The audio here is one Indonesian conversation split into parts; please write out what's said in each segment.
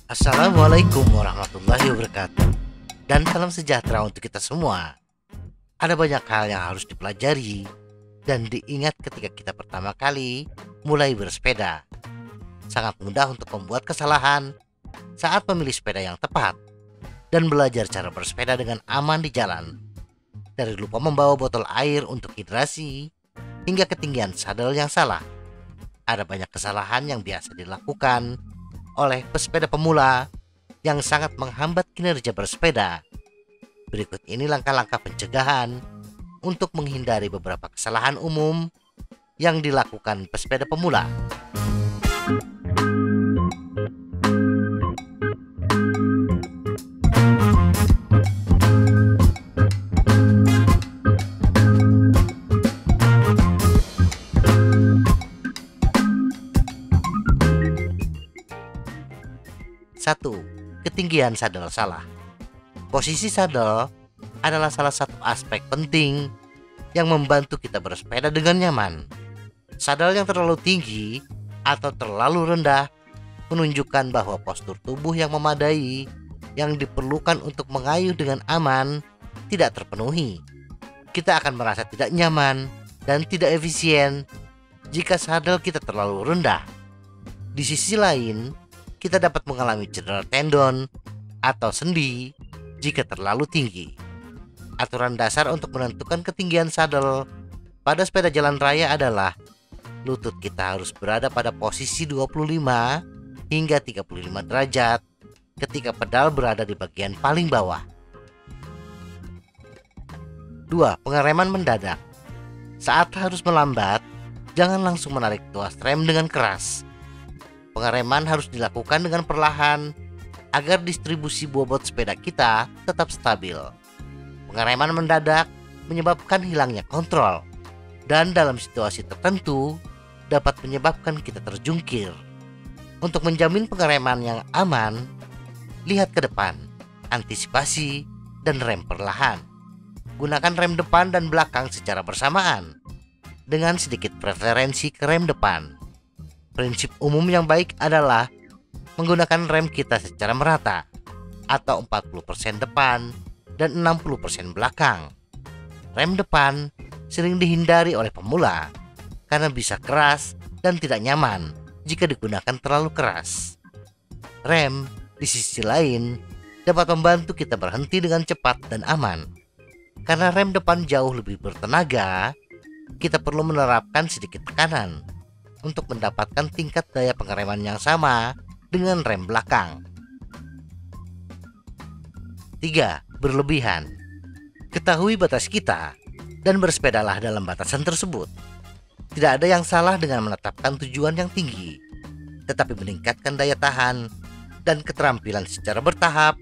Assalamualaikum warahmatullahi wabarakatuh. Dan salam sejahtera untuk kita semua. Ada banyak hal yang harus dipelajari dan diingat ketika kita pertama kali mulai bersepeda. Sangat mudah untuk membuat kesalahan saat memilih sepeda yang tepat dan belajar cara bersepeda dengan aman di jalan. Dari lupa membawa botol air untuk hidrasi hingga ketinggian sadel yang salah. Ada banyak kesalahan yang biasa dilakukan oleh pesepeda pemula yang sangat menghambat kinerja bersepeda. Berikut ini langkah-langkah pencegahan untuk menghindari beberapa kesalahan umum yang dilakukan pesepeda pemula. Satu, ketinggian sadel salah. Posisi sadel adalah salah satu aspek penting yang membantu kita bersepeda dengan nyaman. Sadel yang terlalu tinggi atau terlalu rendah menunjukkan bahwa postur tubuh yang memadai yang diperlukan untuk mengayuh dengan aman tidak terpenuhi. Kita akan merasa tidak nyaman dan tidak efisien jika sadel kita terlalu rendah. Di sisi lain, kita dapat mengalami cedera tendon atau sendi jika terlalu tinggi. Aturan dasar untuk menentukan ketinggian sadel pada sepeda jalan raya adalah lutut kita harus berada pada posisi 25 hingga 35 derajat ketika pedal berada di bagian paling bawah. 2. Pengereman mendadak. Saat harus melambat, jangan langsung menarik tuas rem dengan keras. Pengereman harus dilakukan dengan perlahan agar distribusi bobot sepeda kita tetap stabil. Pengereman mendadak menyebabkan hilangnya kontrol dan dalam situasi tertentu dapat menyebabkan kita terjungkir. Untuk menjamin pengereman yang aman, lihat ke depan, antisipasi, dan rem perlahan. Gunakan rem depan dan belakang secara bersamaan dengan sedikit preferensi ke rem depan. Prinsip umum yang baik adalah menggunakan rem kita secara merata atau 40% depan dan 60% belakang. Rem depan sering dihindari oleh pemula karena bisa keras dan tidak nyaman jika digunakan terlalu keras. Rem di sisi lain dapat membantu kita berhenti dengan cepat dan aman. Karena rem depan jauh lebih bertenaga, kita perlu menerapkan sedikit tekanan untuk mendapatkan tingkat daya pengereman yang sama dengan rem belakang. 3. Berlebihan. Ketahui batas kita dan bersepedalah dalam batasan tersebut. Tidak ada yang salah dengan menetapkan tujuan yang tinggi, tetapi meningkatkan daya tahan dan keterampilan secara bertahap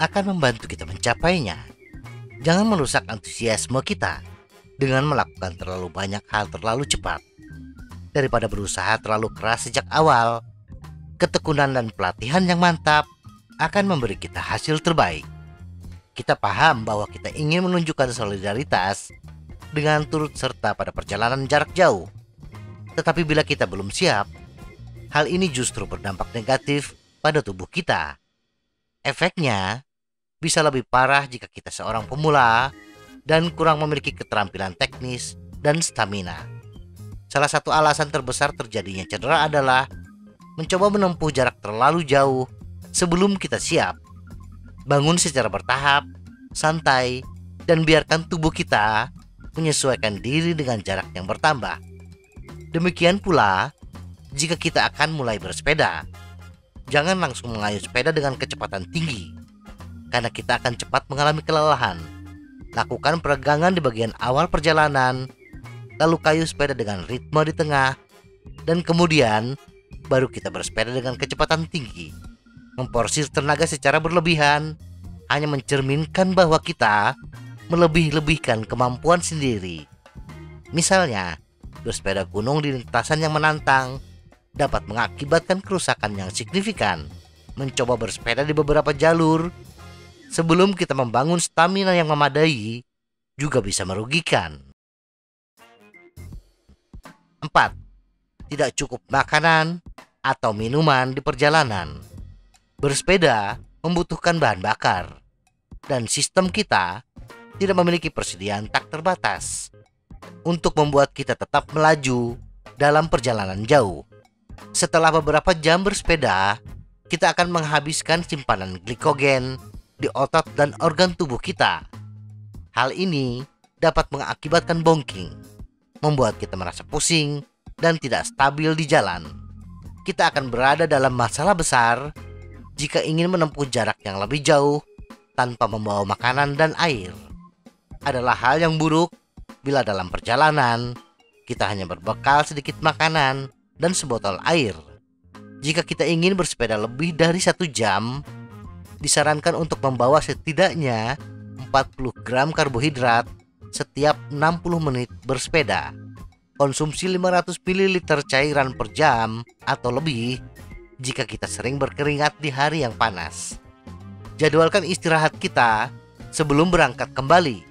akan membantu kita mencapainya. Jangan merusak antusiasme kita dengan melakukan terlalu banyak hal terlalu cepat. Daripada berusaha terlalu keras sejak awal, ketekunan dan pelatihan yang mantap akan memberi kita hasil terbaik. Kita paham bahwa kita ingin menunjukkan solidaritas dengan turut serta pada perjalanan jarak jauh. Tetapi bila kita belum siap, hal ini justru berdampak negatif pada tubuh kita. Efeknya bisa lebih parah jika kita seorang pemula dan kurang memiliki keterampilan teknis dan stamina. Salah satu alasan terbesar terjadinya cedera adalah mencoba menempuh jarak terlalu jauh sebelum kita siap. Bangun secara bertahap, santai, dan biarkan tubuh kita menyesuaikan diri dengan jarak yang bertambah. Demikian pula jika kita akan mulai bersepeda. Jangan langsung mengayuh sepeda dengan kecepatan tinggi, karena kita akan cepat mengalami kelelahan. Lakukan peregangan di bagian awal perjalanan, lalu kayuh sepeda dengan ritme di tengah, dan kemudian baru kita bersepeda dengan kecepatan tinggi. Memporsir tenaga secara berlebihan hanya mencerminkan bahwa kita melebih-lebihkan kemampuan sendiri. Misalnya, bersepeda gunung di lintasan yang menantang dapat mengakibatkan kerusakan yang signifikan. Mencoba bersepeda di beberapa jalur sebelum kita membangun stamina yang memadai juga bisa merugikan. 4. Tidak cukup makanan atau minuman di perjalanan. Bersepeda membutuhkan bahan bakar, dan sistem kita tidak memiliki persediaan tak terbatas untuk membuat kita tetap melaju dalam perjalanan jauh. Setelah beberapa jam bersepeda, kita akan menghabiskan simpanan glikogen di otot dan organ tubuh kita. Hal ini dapat mengakibatkan bongking, membuat kita merasa pusing dan tidak stabil di jalan. Kita akan berada dalam masalah besar jika ingin menempuh jarak yang lebih jauh tanpa membawa makanan dan air. Adalah hal yang buruk bila dalam perjalanan kita hanya berbekal sedikit makanan dan sebotol air. Jika kita ingin bersepeda lebih dari 1 jam, disarankan untuk membawa setidaknya 40 gram karbohidrat setiap 60 menit bersepeda. Konsumsi 500 ml cairan per jam atau lebih jika kita sering berkeringat di hari yang panas. Jadwalkan istirahat kita sebelum berangkat kembali,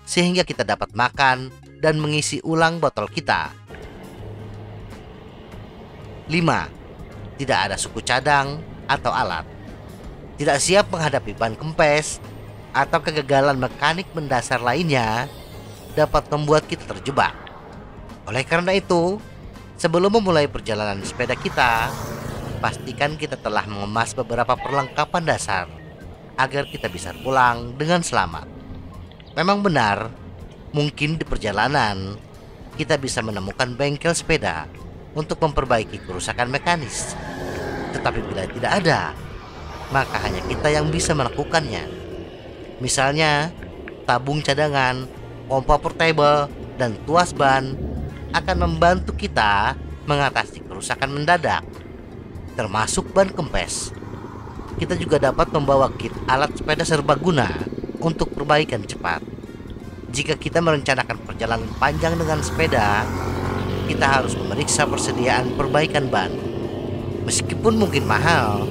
sehingga kita dapat makan dan mengisi ulang botol kita. 5. Tidak ada suku cadang atau alat. Tidak siap menghadapi ban kempes atau kegagalan mekanik mendasar lainnya dapat membuat kita terjebak. Oleh karena itu, sebelum memulai perjalanan sepeda kita, pastikan kita telah mengemas beberapa perlengkapan dasar agar kita bisa pulang dengan selamat. Memang benar, mungkin di perjalanan kita bisa menemukan bengkel sepeda untuk memperbaiki kerusakan mekanis. Tetapi bila tidak ada, maka hanya kita yang bisa melakukannya. Misalnya, tabung cadangan, pompa portable, dan tuas ban akan membantu kita mengatasi kerusakan mendadak, termasuk ban kempes. Kita juga dapat membawa kit alat sepeda serbaguna untuk perbaikan cepat. Jika kita merencanakan perjalanan panjang dengan sepeda, kita harus memeriksa persediaan perbaikan ban. Meskipun mungkin mahal,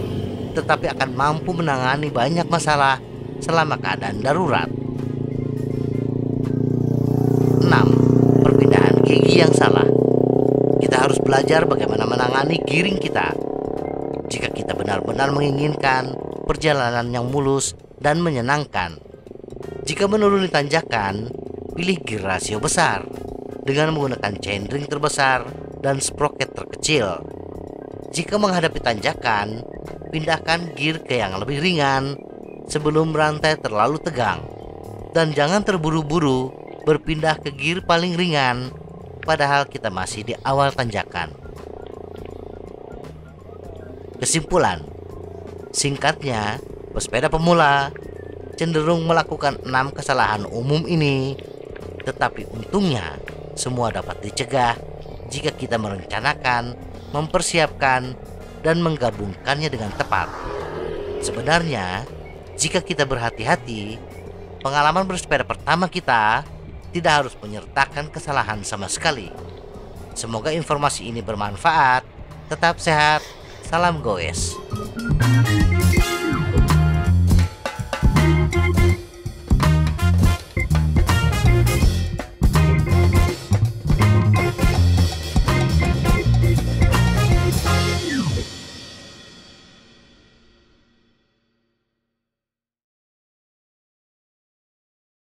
tetapi akan mampu menangani banyak masalah selama keadaan darurat. 6. Perpindahan gigi yang salah. Kita harus belajar bagaimana menangani giring kita. Jika kita benar-benar menginginkan perjalanan yang mulus dan menyenangkan. Jika menuruni tanjakan, pilih gear rasio besar dengan menggunakan chainring terbesar dan sprocket terkecil. Jika menghadapi tanjakan, pindahkan gear ke yang lebih ringan sebelum rantai terlalu tegang. Dan jangan terburu-buru berpindah ke gear paling ringan padahal kita masih di awal tanjakan. Kesimpulan, singkatnya, pesepeda pemula cenderung melakukan 6 kesalahan umum ini, tetapi untungnya semua dapat dicegah jika kita merencanakan, mempersiapkan, dan menggabungkannya dengan tepat. Sebenarnya, jika kita berhati-hati, pengalaman bersepeda pertama kita tidak harus menyertakan kesalahan sama sekali. Semoga informasi ini bermanfaat. Tetap sehat. Salam goes.